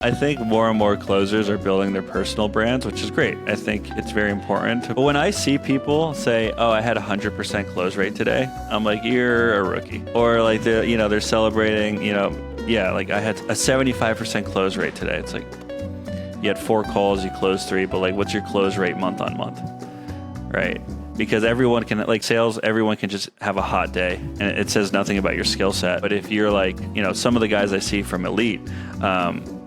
I think more and more closers are building their personal brands, which is great. I think it's very important. But when I see people say, "Oh, I had a 100% close rate today," I'm like, "You're a rookie." Or like they're celebrating, yeah, like I had a 75% close rate today. It's like you had 4 calls, you closed 3, but like, what's your close rate month on month, right? Because everyone can, like sales, everyone can just have a hot day, and it says nothing about your skill set. But if you're like, some of the guys I see from Elite,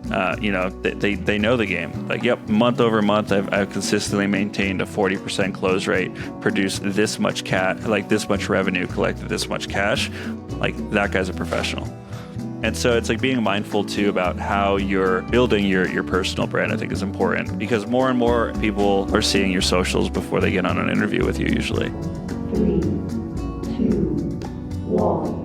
they know the game. Like, yep, month over month, I've consistently maintained a 40% close rate, produced this much this much revenue, collected this much cash. Like, that guy's a professional. And so it's like being mindful too about how you're building your personal brand, I think is important, because more and more people are seeing your socials before they get on an interview with you usually. 3, 2, 1.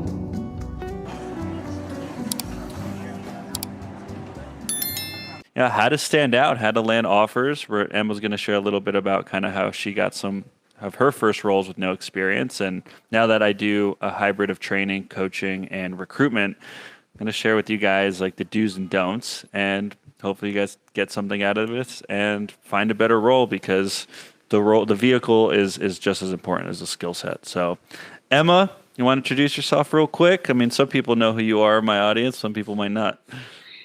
Yeah, how to stand out, how to land offers, where Emma's going to share a little bit about kind of how she got some of her first roles with no experience. And now that I do a hybrid of training, coaching, and recruitment, I'm going to share with you guys like the do's and don'ts, and hopefully you guys get something out of it and find a better role, because the vehicle is just as important as the skill set. So, Emma, you want to introduce yourself real quick? I mean, some people know who you are in my audience, some people might not.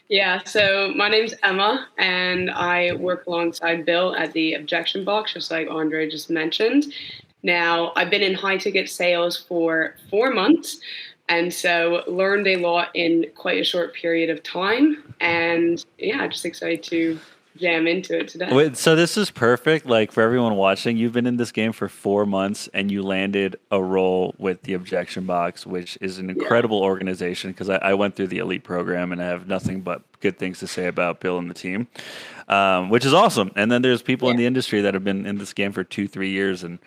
Yeah, so my name's Emma, and I work alongside Bill at the Objection Box, just like Andre just mentioned. Now, I've been in high-ticket sales for 4 months, and so learned a lot in quite a short period of time. And yeah, just excited to jam into it today. Wait, so this is perfect. Like, for everyone watching, you've been in this game for 4 months and you landed a role with the Objection Box, which is an incredible organization, because I went through the Elite program and I have nothing but good things to say about Bill and the team, which is awesome. And then there's people in the industry that have been in this game for 2-3 years and,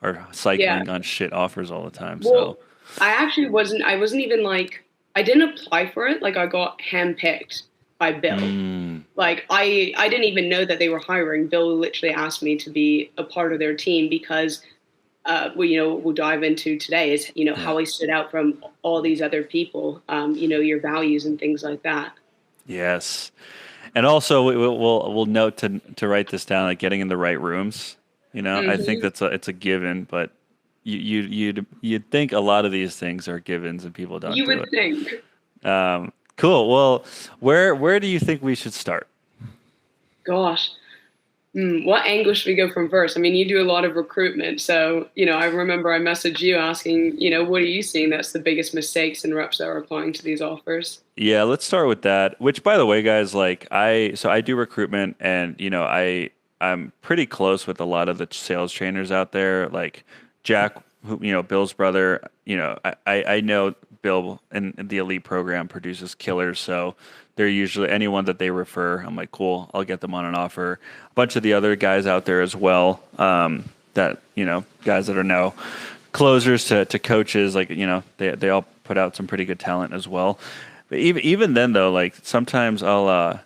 are cycling on shit offers all the time. Well, I wasn't even like, I didn't apply for it. Like, I got handpicked by Bill. Like, I didn't even know that they were hiring. Bill literally asked me to be a part of their team because, we'll dive into today is, how I stood out from all these other people, your values and things like that. Yes. And also we'll note to write this down, like getting in the right rooms. I think it's a given, but you'd think a lot of these things are givens and people don't do it. You would think. Cool. Well, where do you think we should start? Gosh. What angle should we go from first? I mean, you do a lot of recruitment. So, I remember I messaged you asking, what are you seeing that's the biggest mistakes in reps that are applying to these offers? Yeah, let's start with that. Which, by the way, guys, like I do recruitment, and, I'm pretty close with a lot of the sales trainers out there. Like Jack, who, Bill's brother, I know Bill in the Elite program produces killers. So they're usually anyone that they refer. I'm like, cool, I'll get them on an offer. A bunch of the other guys out there as well, that, guys that are now closers to coaches, like, they all put out some pretty good talent as well. But even then though, like sometimes I'll,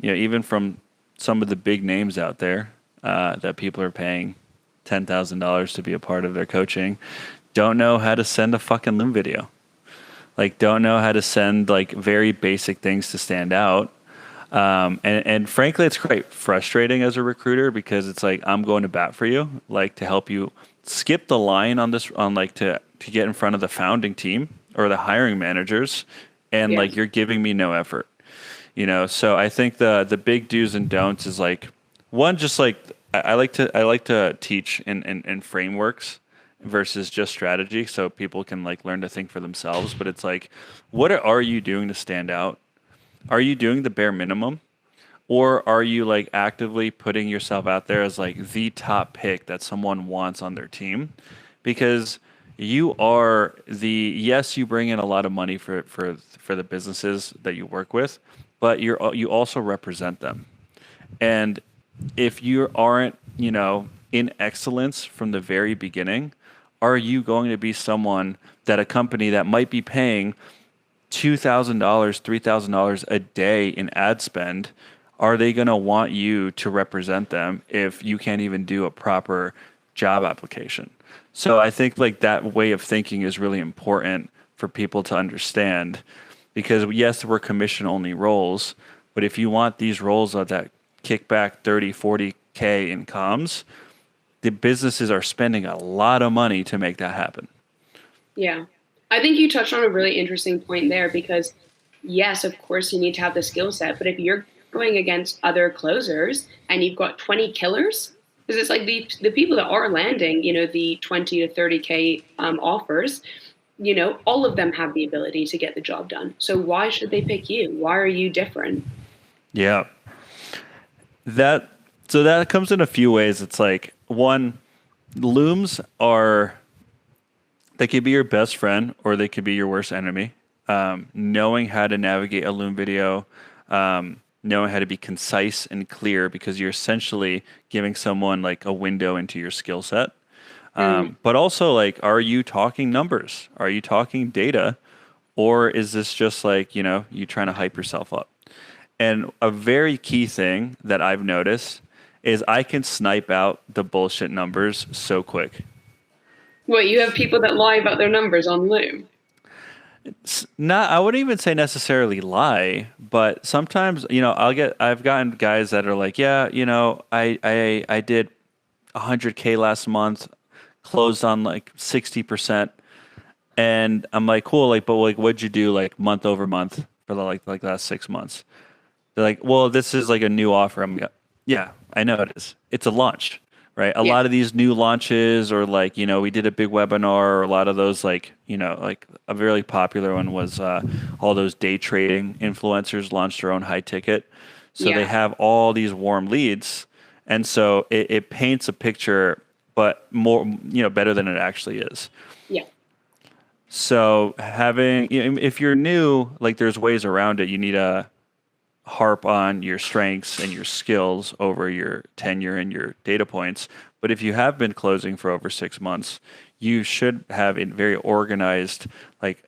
even from some of the big names out there, that people are paying $10,000 to be a part of their coaching, don't know how to send a fucking limb video. Like, don't know how to send like very basic things to stand out. And frankly, it's quite frustrating as a recruiter, because it's like, I'm going to bat for you, like to help you skip the line on this, on like to get in front of the founding team or the hiring managers. And like, you're giving me no effort, So I think the big do's and don'ts is like, one, just like, I like to teach in frameworks versus just strategy, so people can like learn to think for themselves. But it's like, what are you doing to stand out? Are you doing the bare minimum, or are you like actively putting yourself out there as like the top pick that someone wants on their team? Because you are yes, you bring in a lot of money for the businesses that you work with, but you also represent them. And if you aren't, in excellence from the very beginning, are you going to be someone that a company that might be paying $2,000, $3,000 a day in ad spend, are they going to want you to represent them if you can't even do a proper job application? So I think like that way of thinking is really important for people to understand. because yes, we're commission only roles, but if you want these roles that kick back 30, 40K in comms, the businesses are spending a lot of money to make that happen. Yeah. I think you touched on a really interesting point there because, yes, of course, you need to have the skill set. But if you're going against other closers and you've got 20 killers, because it's like the people that are landing, the 20 to 30K offers, all of them have the ability to get the job done. So why should they pick you? Why are you different? Yeah. That comes in a few ways. It's like, one, looms are, they could be your best friend or they could be your worst enemy. Knowing how to navigate a loom video, knowing how to be concise and clear, because you're essentially giving someone like a window into your skill set. But also, like, are you talking numbers? Are you talking data? Or is this just like, you trying to hype yourself up? And a very key thing that I've noticed is I can snipe out the bullshit numbers so quick. What, you have people that lie about their numbers on Loom? Not, I wouldn't even say necessarily lie, but sometimes, I've gotten guys that are like, yeah, I did 100K last month, closed on like 60%. And I'm like, cool, like, but like, what'd you do like month over month for the like last 6 months? They're like, well, this is like a new offer. I'm like, yeah, I know it is. It's a launch, right? A Yeah. lot of these new launches, or like, we did a big webinar, or a lot of those, like, like a really popular one was all those day trading influencers launched their own high ticket. So they Yeah. have all these warm leads. And so it paints a picture, but more, better than it actually is. Yeah. So having, if you're new, like, there's ways around it. You need to harp on your strengths and your skills over your tenure and your data points. But if you have been closing for over 6 months, you should have a very organized, like,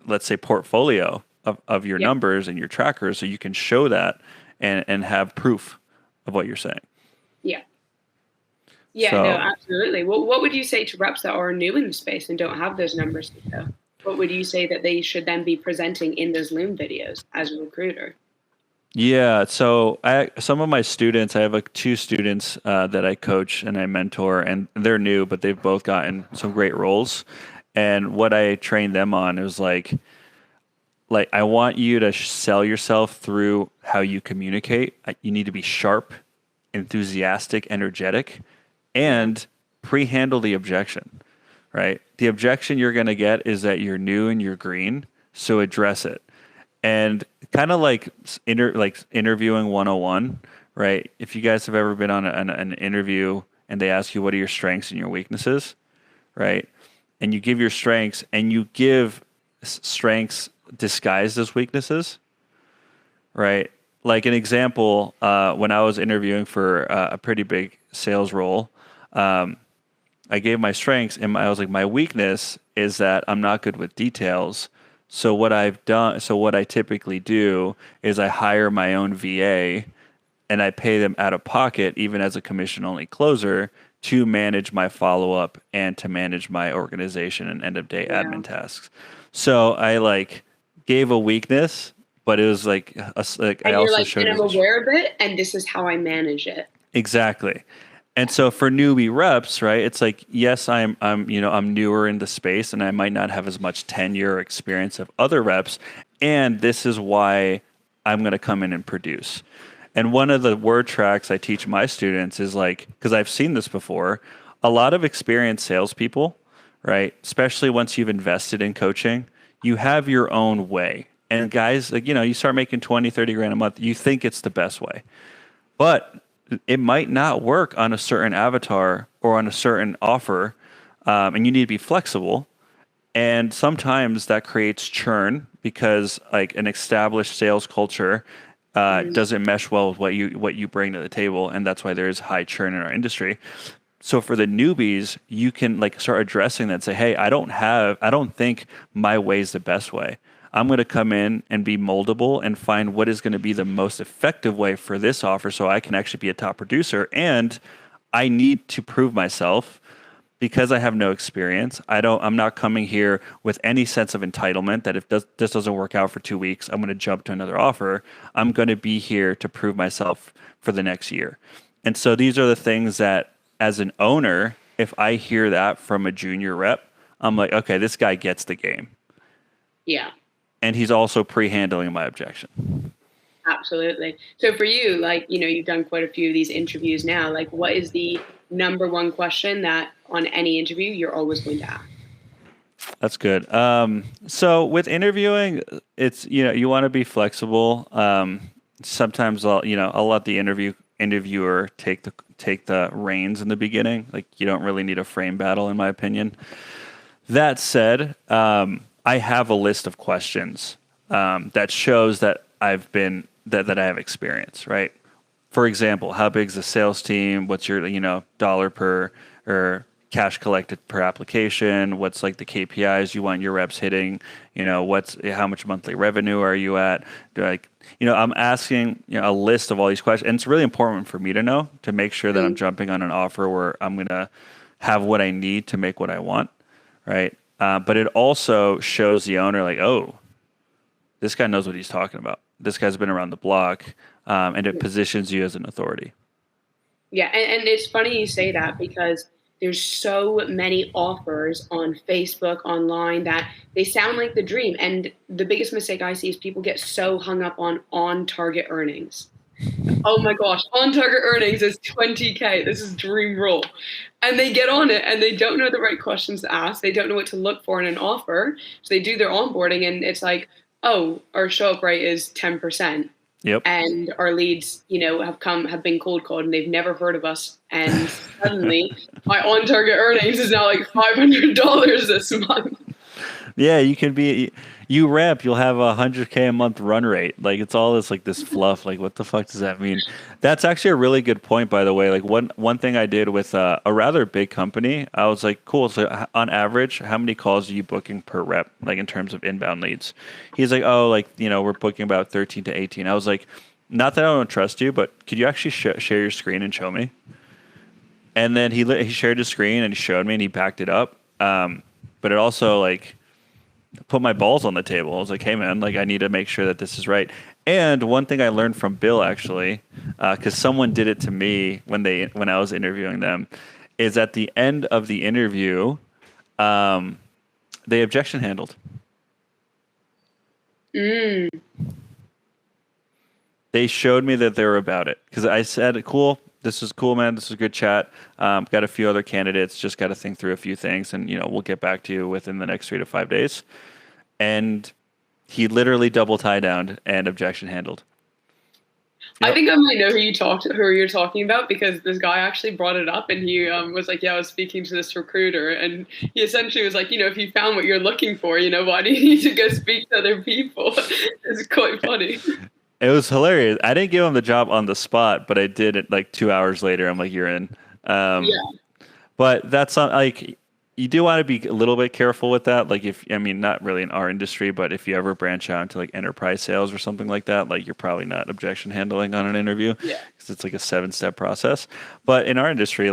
let's say, portfolio of your Yeah. numbers and your trackers, so you can show that and have proof of what you're saying. Yeah. Yeah, So, no, absolutely. Well, what would you say to reps that are new in the space and don't have those numbers to show? What would you say that they should then be presenting in those Loom videos as a recruiter? yeah, so some of my students, I have like two students that I coach and I mentor, and they're new, but they've both gotten some great roles. And what I train them on is like I want you to sell yourself through how you communicate. You need to be sharp, enthusiastic, energetic, and pre-handle the objection, right? The objection you're going to get is that you're new and you're green, so address it. And kind of like interviewing 101, right? If you guys have ever been on an interview and they ask you what are your strengths and your weaknesses, right? And you give your strengths and you give strengths disguised as weaknesses, right? Like an example, when I was interviewing for a pretty big sales role, I gave my strengths and I was like, my weakness is that I'm not good with details. So what I typically do is I hire my own VA and I pay them out of pocket, even as a commission only closer, to manage my follow up and to manage my organization and end of day Yeah. admin tasks. So I like gave a weakness, but it was like I And you're also like, showed and it I'm as a aware of it, and this is how I manage it. exactly. And so for newbie reps, right, it's like, yes, I'm newer in the space and I might not have as much tenure or experience of other reps. And this is why I'm going to come in and produce. And one of the word tracks I teach my students is like, because I've seen this before, a lot of experienced salespeople, right, especially once you've invested in coaching, you have your own way. And guys, like, you start making 20, 30 grand a month, you think it's the best way. But it might not work on a certain avatar or on a certain offer, and you need to be flexible. And sometimes that creates churn because like an established sales culture doesn't mesh well with what you bring to the table, and that's why there is high churn in our industry. So for the newbies, you can like start addressing that and say, hey, I don't think my way is the best way. I'm going to come in and be moldable and find what is going to be the most effective way for this offer so I can actually be a top producer. And I need to prove myself because I have no experience, I'm not coming here with any sense of entitlement that if this doesn't work out for 2 weeks, I'm going to jump to another offer. I'm going to be here to prove myself for the next year. And so these are the things that, as an owner, if I hear that from a junior rep, I'm like, okay, this guy gets the game. Yeah. And he's also pre-handling my objection. Absolutely. So for you, like, you've done quite a few of these interviews now. Like, what is the number one question that on any interview you're always going to ask? That's good. So with interviewing, it's, you want to be flexible. Sometimes I'll let the interviewer take the reins in the beginning. Like, you don't really need a frame battle, in my opinion. That said, I have a list of questions that shows that that I have experience, right? For example, how big is the sales team? What's your, dollar per or cash collected per application? What's like the KPIs you want your reps hitting? How much monthly revenue are you at? I'm asking, a list of all these questions. And it's really important for me to know, to make sure that I'm jumping on an offer where I'm going to have what I need to make what I want, right? But it also shows the owner like, oh, this guy knows what he's talking about. This guy's been around the block, and it positions you as an authority. Yeah, and it's funny you say that, because there's so many offers on Facebook, online, that they sound like the dream. And the biggest mistake I see is people get so hung up on target earnings. Oh my gosh, on target earnings is 20K. This is dream role. And they get on it and they don't know the right questions to ask. They don't know what to look for in an offer. So they do their onboarding and it's like, oh, our show up rate is 10%. Yep. And our leads, have been cold called and they've never heard of us. And suddenly my on target earnings is now like $500 this month. Yeah, you rep, you'll have 100K a month run rate. Like, it's all this fluff. Like, what the fuck does that mean? That's actually a really good point, by the way. Like, one thing I did with a rather big company, I was like, cool. So on average, how many calls are you booking per rep? Like, in terms of inbound leads? He's like, oh, we're booking about 13 to 18. I was like, not that I don't trust you, but could you actually share your screen and show me? And then he shared his screen and he showed me and he backed it up. But it also put my balls on the table. I was like, hey man, I need to make sure that this is right. And one thing I learned from Bill, actually, because someone did it to me when I was interviewing them, is at the end of the interview, they objection handled. They showed me that they were about it, because I said, cool, this is cool, man. This is a good chat. Got a few other candidates. Just got to think through a few things, and we'll get back to you within the next 3 to 5 days. And he literally double tie down and objection handled. I think I might know who you're talking about, because this guy actually brought it up and he was like, yeah, I was speaking to this recruiter, and he essentially was like, if you found what you're looking for, why do you need to go speak to other people? It's quite funny. It was hilarious. I didn't give him the job on the spot, but I did it 2 hours later. I'm like, you're in. Yeah. But that's not you do want to be a little bit careful with that. Not really in our industry, but if you ever branch out into enterprise sales or something like that, you're probably not objection handling on an interview. Yeah. Because it's a 7-step process. But in our industry,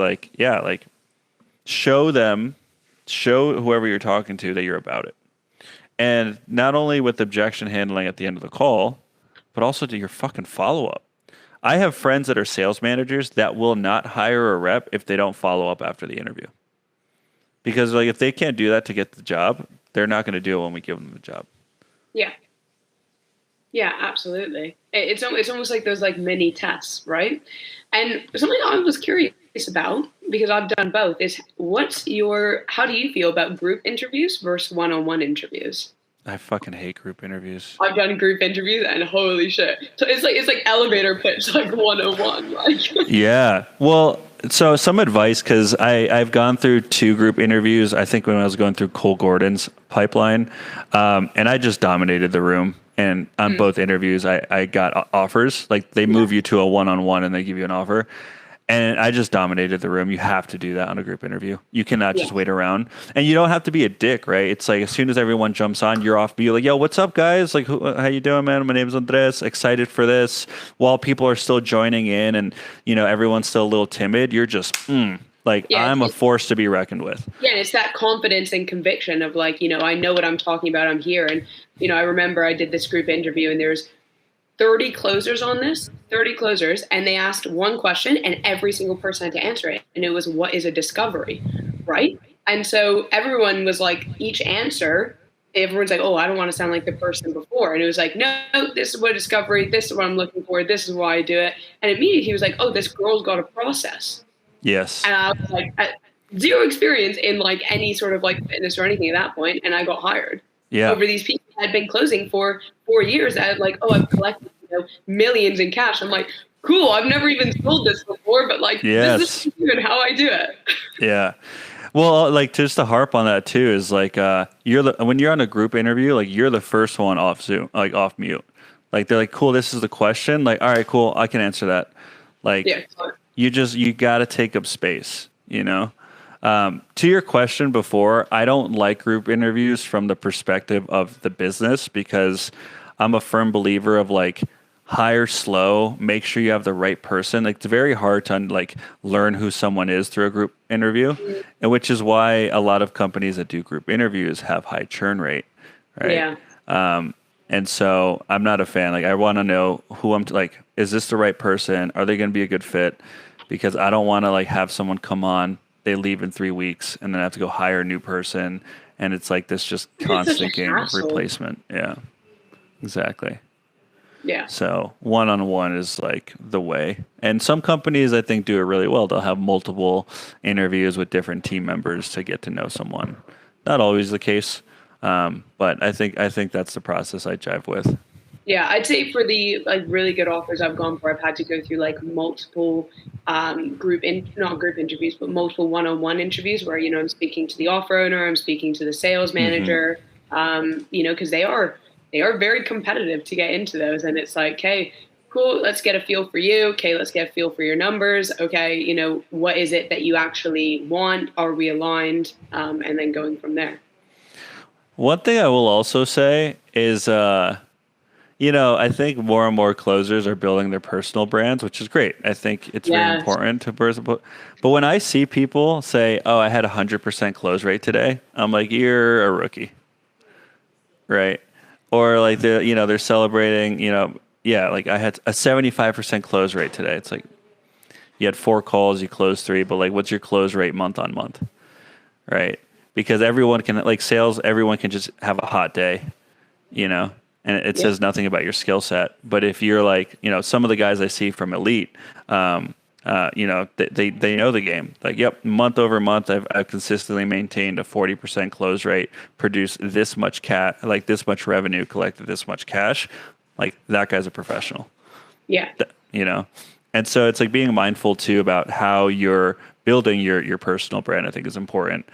show whoever you're talking to that you're about it. And not only with objection handling at the end of the call, but also do your fucking follow-up. I have friends that are sales managers that will not hire a rep if they don't follow up after the interview. Because if they can't do that to get the job, they're not going to do it when we give them the job. Yeah. Yeah, absolutely. It's almost like those mini tests, right? And something I was curious about, because I've done both, is how do you feel about group interviews versus one-on-one interviews? I fucking hate group interviews. I've done group interviews and holy shit. So it's like elevator pitch, 101. Yeah. Well, so some advice, because I've gone through 2 group interviews, I think when I was going through Cole Gordon's pipeline, and I just dominated the room. And on both interviews, I got offers. They move you to a one-on-one and they give you an offer. And I just dominated the room. You have to do that on a group interview. You cannot just wait around. And you don't have to be a dick, right? It's as soon as everyone jumps on, you're off. Be like, yo, what's up, guys? How you doing, man? My name's Andres. Excited for this. While people are still joining in and, everyone's still a little timid, you're just, Like Yeah, I'm a force to be reckoned with. yeah, and it's that confidence and conviction of like, I know what I'm talking about. I'm here. And, I remember I did this group interview and there's 30 closers on this, 30 closers, and they asked one question and every single person had to answer it. And it was, what is a discovery? Right. And so everyone was like, each answer, everyone's like, oh, I don't want to sound like the person before. And it was like, no, this is what discovery, this is what I'm looking for, this is why I do it. And immediately he was like, oh, this girl's got a process. Yes. And I was like, zero experience in like any sort of like fitness or anything at that point, and I got hired. Yeah. Over these people I had been closing for 4 years. I had like, oh, I've collected millions in cash. I'm like, cool. I've never even sold this before, but like, Yes. this is even how I do it. Yeah. Well, like just to harp on that too is like when you're on a group interview, like you're the first one off Zoom, like off mute. Like they're like, cool, this is the question. Like, all right, cool, I can answer that. Like, Yeah. you got to take up space, you know? To your question before, I don't like group interviews from the perspective of the business because I'm a firm believer of like hire slow, make sure you have the right person. Like it's very hard to like learn who someone is through a group interview, and which is why a lot of companies that do group interviews have high churn rate, right? Yeah. And so I'm not a fan. Like I want to know who like, is this the right person? Are they going to be a good fit? Because I don't want to like have someone come on, they leave in 3 weeks, and then I have to go hire a new person, and it's like this just constant game of replacement. Yeah, exactly. Yeah. So one-on-one is like the way. And some companies I think do it really well. They'll have multiple interviews with different team members to get to know someone. Not always the case, but I think that's the process I jive with. Yeah, I'd say for the like really good offers I've gone for, I've had to go through like multiple not group interviews, but multiple one-on-one interviews where I'm speaking to the offer owner, I'm speaking to the sales manager, because they are very competitive to get into those, and it's like, hey, cool, let's get a feel for you. Okay, let's get a feel for your numbers. Okay, what is it that you actually want? Are we aligned? And then going from there. One thing I will also say is. I think more and more closers are building their personal brands, which is great. I think it's very important to but when I see people say, "Oh, I had 100% close rate today," I'm like, "You're a rookie," right? Or like they're celebrating, like I had a 75% close rate today. It's like you had 4 calls, you closed 3, but like, what's your close rate month on month, right? Because everyone can like sales, everyone can just have a hot day, and it says nothing about your skill set. But if you're like, some of the guys I see from Elite, they know the game. Like, yep, month over month, I've consistently maintained a 40% close rate, produced this much this much revenue, collected this much cash. Like that guy's a professional. Yeah. And so it's like being mindful too about how you're building your personal brand, I think is important.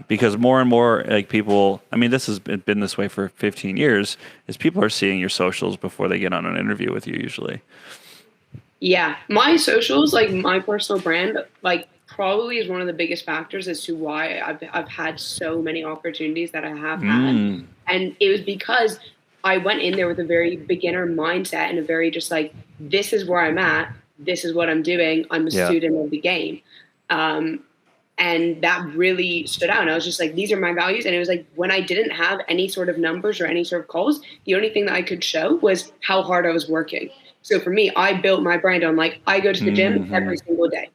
Because more and more like people, I mean, this has been this way for 15 years, is people are seeing your socials before they get on an interview with you usually. Yeah. My socials, like my personal brand, like probably is one of the biggest factors as to why I've had so many opportunities that I have had. And it was because I went in there with a very beginner mindset and a very just like, this is where I'm at. This is what I'm doing. I'm a student of the game. And that really stood out. And I was just like, these are my values. And it was like, when I didn't have any sort of numbers or any sort of calls, the only thing that I could show was how hard I was working. So for me, I built my brand on like, I go to the gym every single day.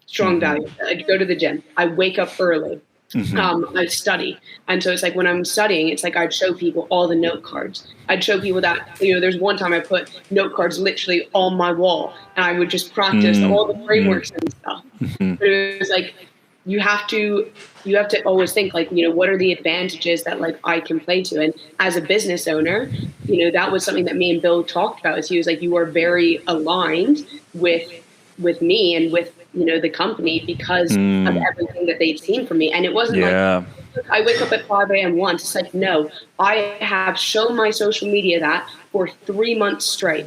Strong value. I go to the gym. I wake up early. I study. And so it's like when I'm studying, it's like I'd show people all the note cards. I'd show people that, there's one time I put note cards literally on my wall and I would just practice all the frameworks and stuff. But it was like, you have to always think like, what are the advantages that like I can play to? And as a business owner, that was something that me and Bill talked about. Is he was like, you are very aligned with me and with, the company because of everything that they've seen from me. And it wasn't like, I wake up at 5 a.m. once. It's like, no, I have shown my social media that for 3 months straight.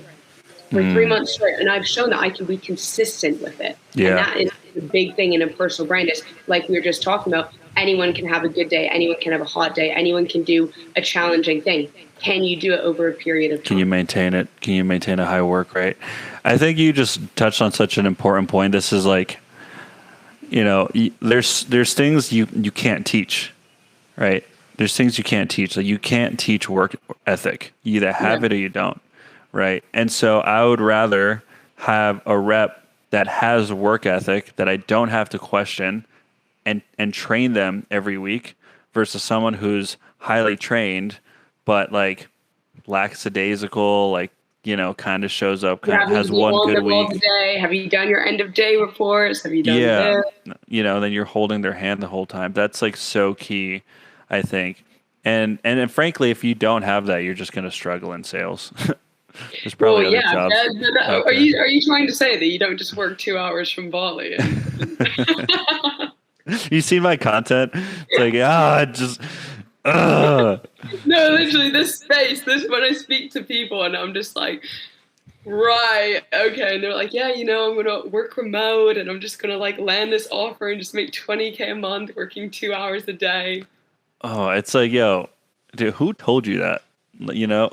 And I've shown that I can be consistent with it. And that is the big thing in a personal brand is like we were just talking about, anyone can have a good day. Anyone can have a hot day. Anyone can do a challenging thing. Can you do it over a period of time? Can you maintain it? Can you maintain a high work rate? I think you just touched on such an important point. This is like, there's things you can't teach, right? There's things you can't teach. Like you can't teach work ethic. You either have Yeah. it or you don't, right? And so I would rather have a rep that has work ethic that I don't have to question and train them every week versus someone who's highly trained but like lackadaisical, like kind of shows up, kind of Have has you one on good the ball week. today? Have you done your end of day reports? Have you done Yeah, this? then you're holding their hand the whole time. That's like so key, I think. And then frankly, if you don't have that, you're just going to struggle in sales. There's Well, probably other yeah. jobs out Are there. you trying to say that you don't just work 2 hours from Bali? You see my content? It's like just No, literally, this space. This when I speak to people, and I'm just like, right, okay, and they're like, yeah, I'm gonna work remote, and I'm just gonna like land this offer and just make 20K a month working 2 hours a day. oh, it's like yo, dude, who told you that?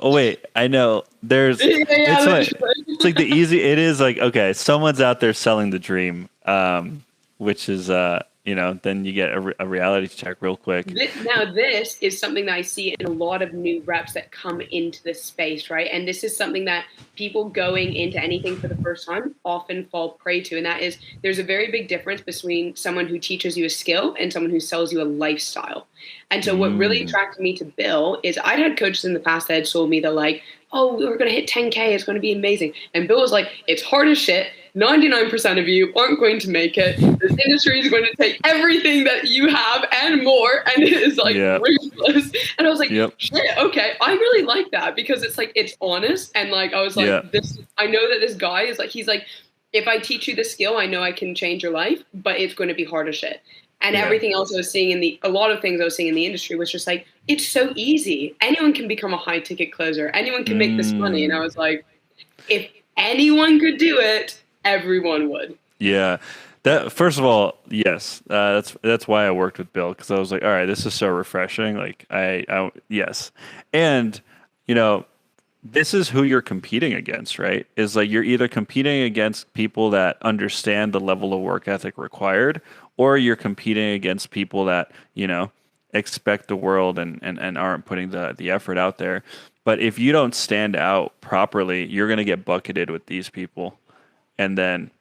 Oh wait, I know. Yeah, literally. It's like the easy. It is like okay, someone's out there selling the dream, which is then you get a reality check real quick. Now, this is something that I see in a lot of new reps that come into this space, right? And this is something that people going into anything for the first time often fall prey to. And that is there's a very big difference between someone who teaches you a skill and someone who sells you a lifestyle. And so what really attracted me to Bill is I'd had coaches in the past that had told me that like, oh, we're going to hit 10K. It's going to be amazing. And Bill was like, it's hard as shit. 99% of you aren't going to make it. This industry is going to take everything that you have and more, and it is like ruthless. And I was like, shit, okay, I really like that because it's like it's honest, and like I was like, this. I know that this guy is like, he's like, if I teach you the skill, I know I can change your life, but it's going to be hard as shit. And everything else I was seeing a lot of things I was seeing in the industry was just like, it's so easy. Anyone can become a high ticket closer. Anyone can make this money. And I was like, if anyone could do it, everyone would. Yeah. That first of all, yes, that's why I worked with Bill because I was like, all right, this is so refreshing. Like yes, and this is who you're competing against, right? Is like you're either competing against people that understand the level of work ethic required, or you're competing against people that expect the world and aren't putting the effort out there. But if you don't stand out properly, you're going to get bucketed with these people, and then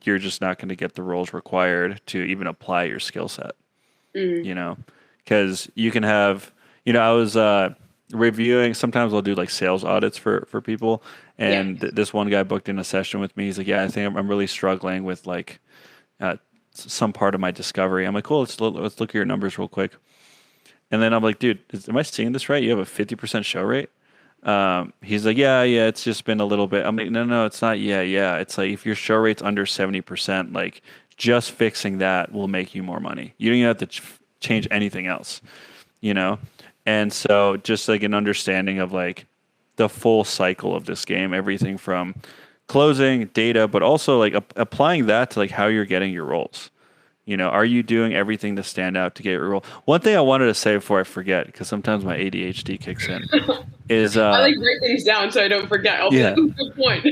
you're just not going to get the roles required to even apply your skill set. Because you can have, I was reviewing. Sometimes I'll do like sales audits for people, and this one guy booked in a session with me. He's like, "Yeah, I think I'm really struggling with like some part of my discovery." I'm like, "Cool, let's look at your numbers real quick." And then I'm like, "Dude, am I seeing this right? You have a 50% show rate." He's like, yeah, it's just been a little bit. I'm like, no, it's not. Yeah. It's like if your show rate's under 70%, like just fixing that will make you more money. You don't even have to change anything else, And so just like an understanding of like the full cycle of this game, everything from closing data, but also like applying that to like how you're getting your roles. Are you doing everything to stand out to get your role? One thing I wanted to say before I forget, because sometimes my ADHD kicks in, is I like write things down so I don't forget. Good point.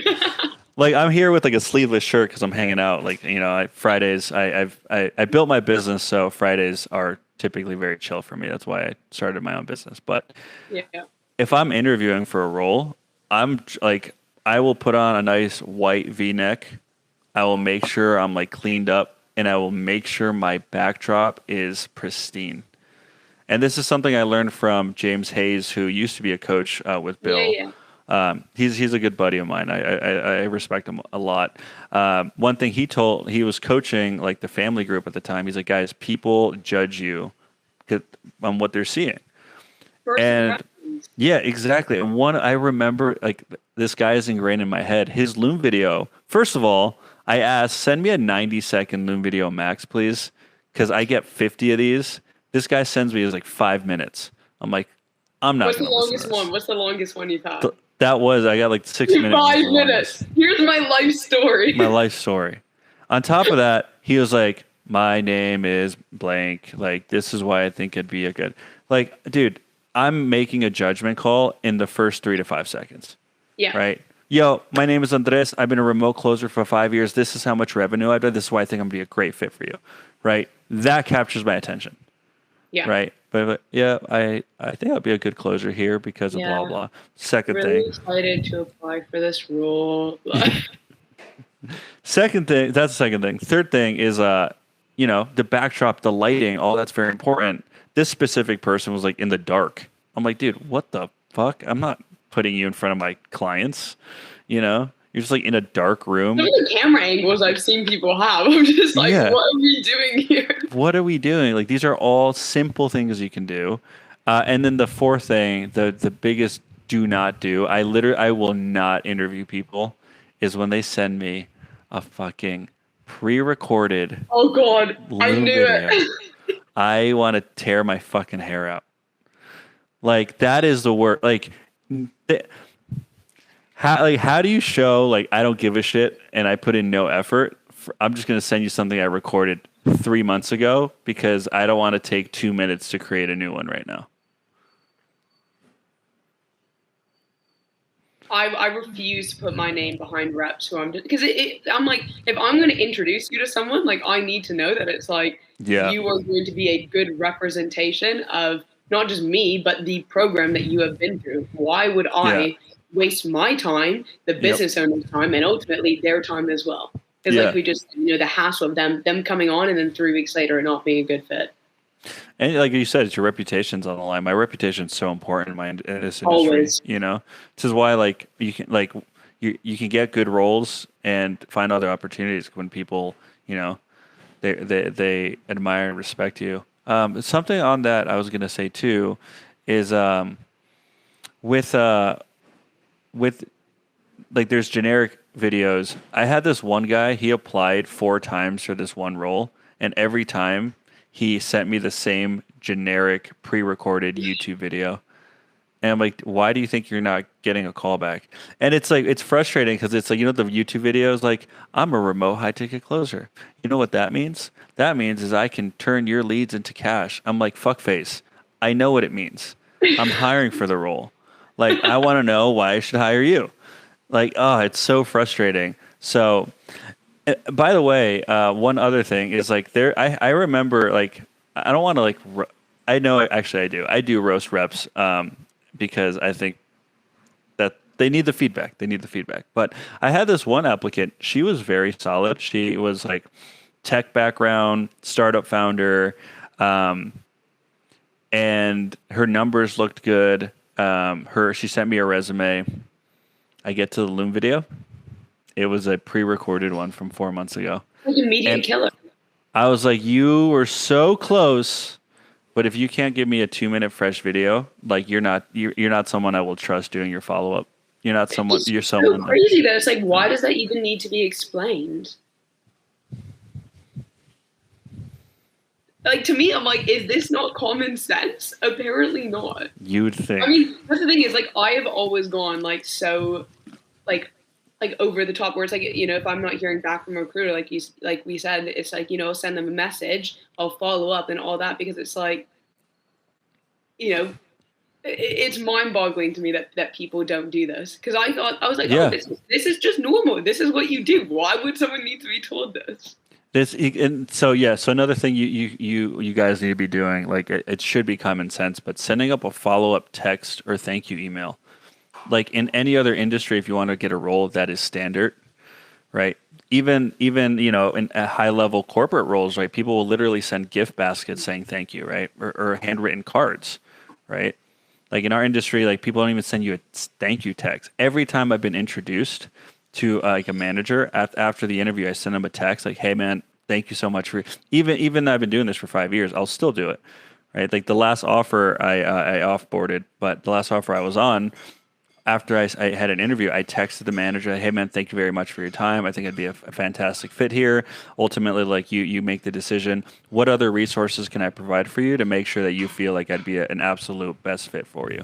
Like I'm here with like a sleeveless shirt because I'm hanging out. Like Fridays, I built my business, so Fridays are typically very chill for me. That's why I started my own business. But if I'm interviewing for a role, I'm like I will put on a nice white V-neck. I will make sure I'm like cleaned up. And I will make sure my backdrop is pristine. And this is something I learned from James Hayes, who used to be a coach with Bill. He's a good buddy of mine. I respect him a lot. One thing he was coaching like the family group at the time. He's like, guys, people judge you on what they're seeing. Yeah, exactly. And I remember like this guy is ingrained in my head. His Loom video, first of all, I asked, send me a 90-second Loom video max, please, because I get 50 of these. This guy sends me like 5 minutes. I'm like, I'm not. What's the longest one? What's the longest one you've had? I got like 6 minutes. 5 minutes. Here's my life story. My life story. On top of that, he was like, my name is blank. Like, this is why I think it'd be a good. Like, dude, I'm making a judgment call in the first 3 to 5 seconds. Yeah. Right. Yo, my name is Andres. I've been a remote closer for 5 years. This is how much revenue I've done. This is why I think I'm gonna be a great fit for you, right? That captures my attention, Yeah. right? But yeah, I think I'll be a good closer here because of blah Yeah. blah. Second Really thing, excited to apply for this role. second thing. That's the second thing. Third thing is the backdrop, the lighting, all that's very important. This specific person was like in the dark. I'm like, dude, what the fuck? I'm not putting you in front of my clients. You're just like in a dark Some room. of the camera angles I've seen people have, I'm just like, Yeah. what are we doing here? What are we doing? Like these are all simple things you can do. And then the fourth thing, the biggest do not do. I will not interview people is when they send me a fucking pre-recorded Oh God, I Loom knew video. it. I want to tear my fucking hair out. Like that is the word. Th- how do you show like I don't give a shit and I put in no effort? I'm just gonna send you something I recorded 3 months ago because I don't want to take 2 minutes to create a new one right now. I refuse to put my name behind reps who I'm just because I'm like, if I'm going to introduce you to someone, like I need to know that it's like Yeah, you are going to be a good representation of not just me but the program that you have been through. Why would yeah, I waste my time, the yep, business owner's time, and ultimately their time as well? Because like yeah. we just the hassle of them coming on and then 3 weeks later not being a good fit. And like you said, it's your reputation's on the line. My reputation's so important in this industry. Always. This is why like you can get good roles and find other opportunities when people they admire and respect you. Something on that I was gonna say too is with with like there's generic videos. I had this one guy, he applied 4 times for this one role, and every time he sent me the same generic pre-recorded YouTube video. And I'm like, why do you think you're not getting a call back? And it's like it's frustrating because it's like the YouTube videos like I'm a remote high ticket closer. You know what that means? That means is I can turn your leads into cash. I'm like, fuckface. I know what it means. I'm hiring for the role. Like I want to know why I should hire you. Like, oh, it's so frustrating. So, by the way, one other thing is like I remember like I don't want to like I know actually I do. I do roast reps because I think that they need the feedback. They need the feedback. But I had this one applicant. She was very solid. She was like tech background, startup founder, and her numbers looked good. She sent me a resume. I get to the Loom video. It was a pre-recorded one from 4 months ago. Like immediate And killer. I was like, you were so close, but if you can't give me a 2 minute fresh video, like you're not someone I will trust doing your follow up. You're not someone. It's You're so someone. crazy that it's like, why does that even need to be explained? Like to me, I'm like, is this not common sense? Apparently not. You'd think. I mean, that's the thing is like I have always gone like so like over the top where it's like if I'm not hearing back from a recruiter like we said it's like I'll send them a message, I'll follow up and all that because it's like it's mind-boggling to me that people don't do this because I was like Yeah. oh this is just normal, this is what you do, why would someone need to be told this? So another thing you guys need to be doing, like it should be common sense, but sending up a follow up text or thank you email. Like in any other industry, if you want to get a role, that is standard, right? Even in high level corporate roles, right? People will literally send gift baskets saying thank you, right? Or handwritten cards, right? Like in our industry, like people don't even send you a thank you text. Every time I've been introduced to like a manager after the interview, I send them a text like, "Hey man, thank you so much for even though I've been doing this for 5 years, I'll still do it." Right? Like the last offer I offboarded, but the last offer I was on after I had an interview, I texted the manager, "Hey man, thank you very much for your time. I think I'd be a fantastic fit here. Ultimately, like you make the decision. What other resources can I provide for you to make sure that you feel like I'd be an absolute best fit for you?"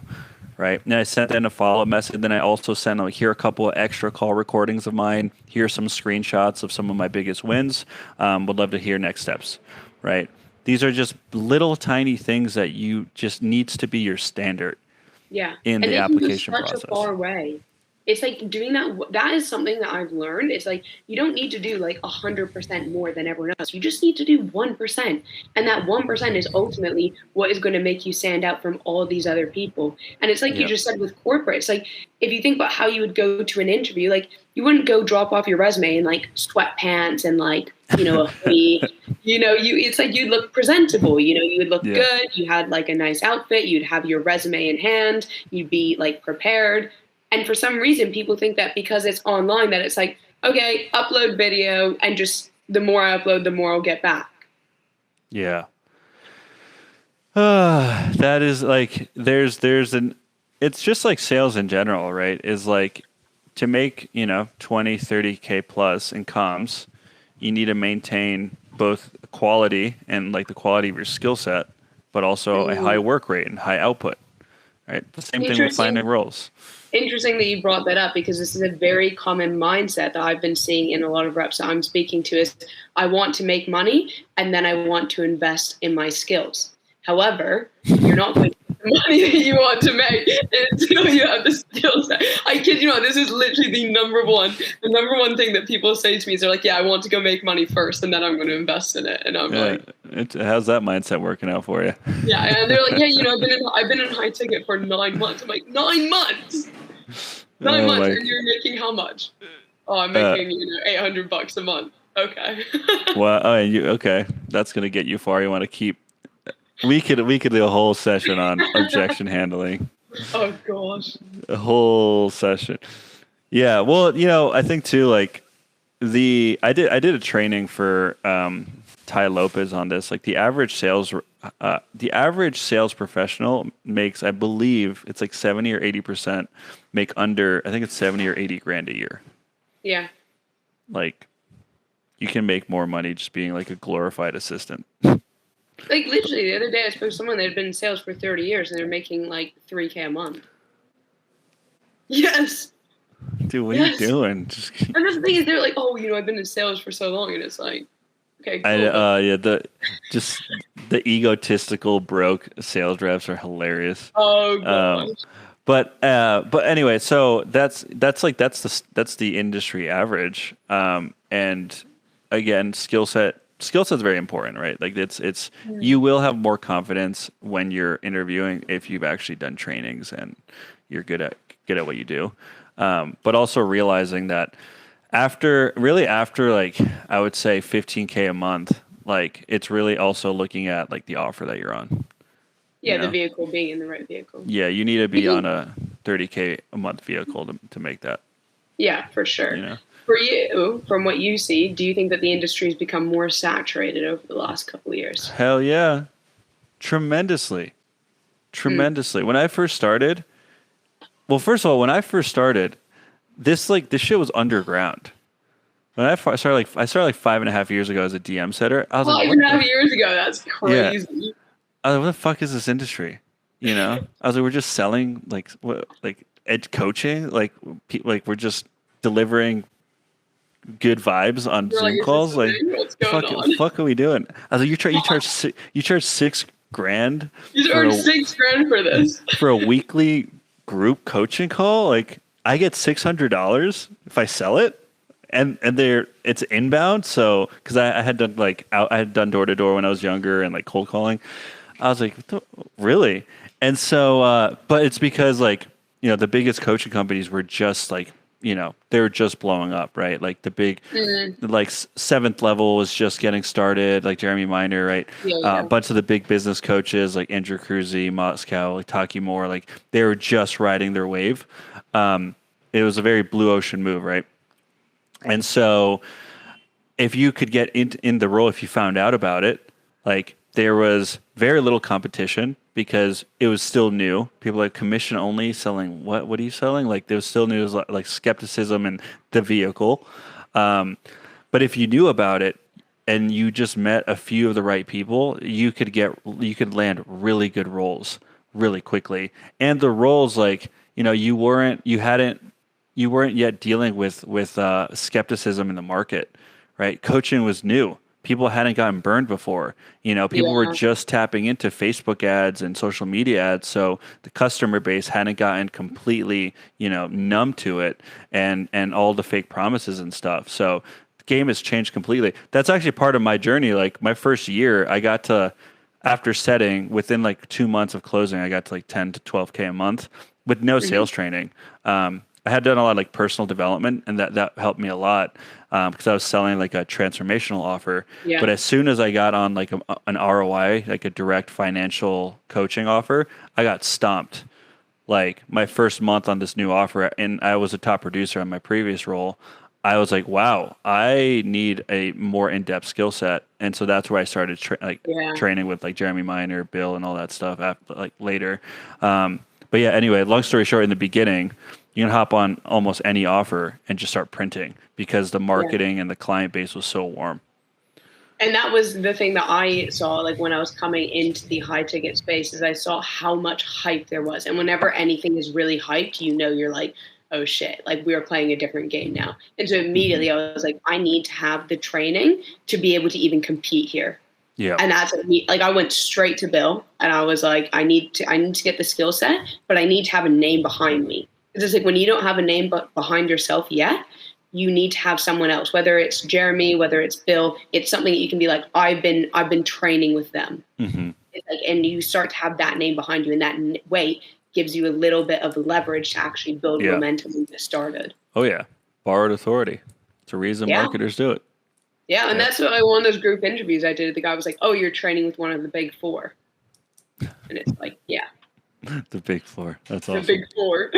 Right. And I sent in a follow-up message. Then I also sent like, here are a couple of extra call recordings of mine. Here are some screenshots of some of my biggest wins. Would love to hear next steps. Right. These are just little tiny things that you just needs to be your standard Yeah, in and the they can go application such a process. far way. it's like doing that. That is something that I've learned. It's like you don't need to do like 100% more than everyone else. You just need to do 1%, and that 1% is ultimately what is going to make you stand out from all these other people. And it's like you Yep. just said with corporate. It's like if you think about how you would go to an interview, like you wouldn't go drop off your resume in like sweatpants and like a hoodie. You it's like you'd look presentable. You would look Yeah. good. You had like a nice outfit. You'd have your resume in hand. You'd be like prepared. And for some reason, people think that because it's online, that it's like, okay, upload video, and just the more I upload, the more I'll get back. Yeah. That is like there's an it's just like sales in general, right? Is like to make, 20, 30K plus in comms, you need to maintain both quality and like the quality of your skill set, but also a high Mm. work rate and high output, right? The same thing with finding Interesting. roles. Interesting that you brought that up because this is a very common mindset that I've been seeing in a lot of reps that I'm speaking to is I want to make money and then I want to invest in my skills. However, you're not going to get the money that you want to make until you have the skill set. I kid you not, this is literally the number one thing that people say to me is they're like, yeah, I want to go make money first and then I'm going to invest in it. And I'm Yeah, like, how's that mindset working out for you? yeah. And they're like, yeah, I've been in high ticket for 9 months. I'm like, 9 months? Nine Oh months, my. and you're making how much? Oh, I'm Uh, making $800 a month. Okay. well, oh, you okay? That's gonna get you far. You want to keep. We could do a whole session on objection handling. Oh gosh. A whole session. Yeah. Well, I think too. Like I did a training for Ty Lopez on this. Like the average sales professional makes, I believe, it's like 70 or 80% make under. I think it's 70 or 80 grand a year. Yeah. Like you can make more money just being like a glorified assistant. Like literally the other day, I spoke to someone that had been in sales for 30 years, and they're making like 3K a month. Yes. Dude, what are you Yes. doing? Just And the thing is, they're like, oh, I've been in sales for so long, and it's like, okay, I cool. But yeah just the egotistical broke sales reps are hilarious. oh Um, gosh. but anyway, so that's the industry average. And again, skill set's very important, right? Like it's you will have more confidence when you're interviewing if you've actually done trainings and you're good at what you do. But also realizing that after like I would say 15K a month, like it's really also looking at like the offer that you're on. You Yeah, the know, vehicle being in the right vehicle. yeah, you need to You be on think? a 30K a month vehicle to make that. Yeah, for sure. You know, For you, from what you see, do you think that the industry has become more saturated over the last couple of years? hell yeah, tremendously, Mm. tremendously. When I first started, well, first of all, when I first started, this shit was underground. When I started like 5.5 years ago as a DM setter, I was like, Five what and a the half years ago. That's yeah. crazy. I was like, what the fuck is this industry? I was like, we're just selling like what, like edge coaching, like we're just delivering good vibes on You're like, Zoom is this calls. a Like, thing? What's going fuck, on? fuck, are we doing? I was like, you charge 6 grand You for earned a 6 grand for this. for a weekly group coaching call. Like, I get $600 if I sell it, and it's inbound. So because I had done I had done door to door when I was younger and like cold calling. I was like, really? And so, but it's because like, the biggest coaching companies were just like, they were just blowing up, right? Like the big, Mm, like seventh level was just getting started, like Jeremy Miner, right? yeah, A yeah. bunch of the big business coaches like Andrew Cruzy, Moscow, like Taki Moore, like they were just riding their wave. It was a very blue ocean move, right? And so if you could get in the role, if you found out about it, like there was very little competition because it was still new. People like commission only selling what? What are you selling? Like there was still new, like skepticism and the vehicle. Um, but if you knew about it and you just met a few of the right people, you could land really good roles really quickly. And the roles like you weren't yet dealing with skepticism in the market, right? Coaching was new. people hadn't gotten burned before. People were Yeah. just tapping into Facebook ads and social media ads, so the customer base hadn't gotten completely, numb to it, and all the fake promises and stuff. So the game has changed completely. That's actually part of my journey. Like my first year, I got to, after setting within like 2 months of closing, I got to like 10 to 12K a month with no Mhm. sales training. I had done a lot of like personal development, and that helped me a lot because I was selling like a transformational offer. Yeah. But as soon as I got on like an ROI, like a direct financial coaching offer, I got stomped. Like my first month on this new offer, and I was a top producer on my previous role. I was like, wow, I need a more in-depth skill set, and so that's where I started Yeah. training with like Jeremy Miner, Bill, and all that stuff. After, like later, but yeah. Anyway, long story short, in the beginning, you can hop on almost any offer and just start printing because the Yeah. marketing and the client base was so warm. And that was the thing that I saw, like when I was coming into the high ticket space, is I saw how much hype there was. And whenever anything is really hyped, you're like, oh shit, like we are playing a different game now. And so Hmm. immediately I was like, I need to have the training to be able to even compete here. Yeah, And that's like I went straight to Bill and I was like, I need to get the skill set, but I need to have a name behind me. Because it's like when you don't have a name but behind yourself yet, you need to have someone else, whether it's Jeremy, whether it's Bill. It's something that you can be like, I've been training with them. hmm, It's like, and you start to have that name behind you, and that way gives you a little bit of leverage to actually build yeah. momentum and get started. Oh yeah, borrowed authority. It's a reason Yeah. marketers do it. Yeah, and Yeah, that's what one of those group interviews I did. The guy was like, "Oh, you're training with one of the big four," and it's like, yeah, the big four. That's the awesome. big four.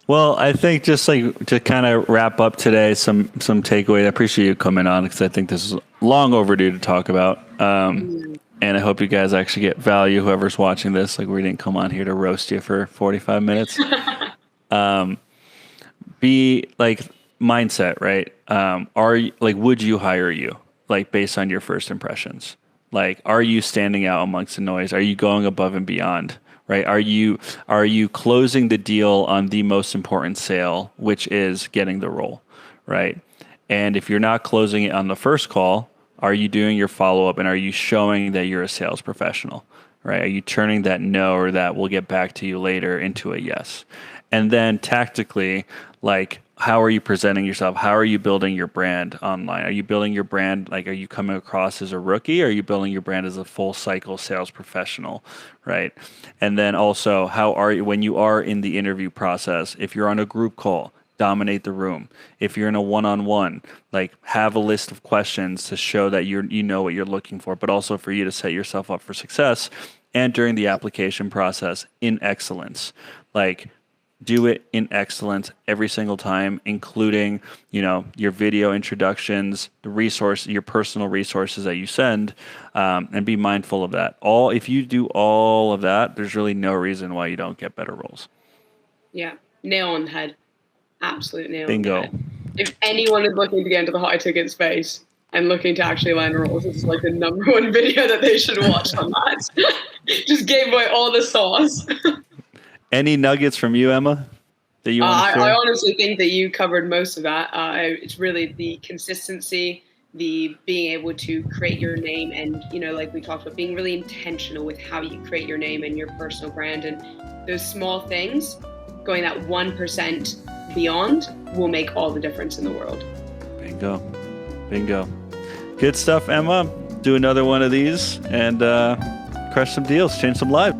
Well, I think just like to kind of wrap up today, some takeaway. I appreciate you coming on because I think this is long overdue to talk about. And I hope you guys actually get value. Whoever's watching this, like we didn't come on here to roast you for 45 minutes. Be like mindset, right? Are you, like, would you hire you like based on your first impressions? Like, are you standing out amongst the noise? Are you going above and beyond? Right? Are you closing the deal on the most important sale, which is getting the role? Right? And if you're not closing it on the first call, are you doing your follow up and are you showing that you're a sales professional? Right? Are you turning that no or that we'll get back to you later into a yes? And then tactically, like, how are you presenting yourself? How are you building your brand online? Are you building your brand, like, are you coming across as a rookie? Or are you building your brand as a full cycle sales professional, right? And then also, how are you when you are in the interview process? If you're on a group call, dominate the room. If you're in a one-on-one, like, have a list of questions to show that you know what you're looking for, but also for you to set yourself up for success. And during the application process, in excellence, like, do it in excellence every single time, including, your video introductions, your personal resources that you send, and be mindful of that. If you do all of that, there's really no reason why you don't get better roles. Yeah, nail on the head. Absolute nail on the Bingo. head. If anyone is looking to get into the high ticket space and looking to actually land roles, this is like the number one video that they should watch on that. Just gave away all the sauce. Any nuggets from you, Emma, that you want to I share? honestly think that you covered most of that. It's really the consistency, the being able to create your name, and like we talked about, being really intentional with how you create your name and your personal brand, and those small things, going that 1% beyond, will make all the difference in the world. Bingo. Bingo. Good stuff, Emma. Do another one of these and crush some deals, change some lives.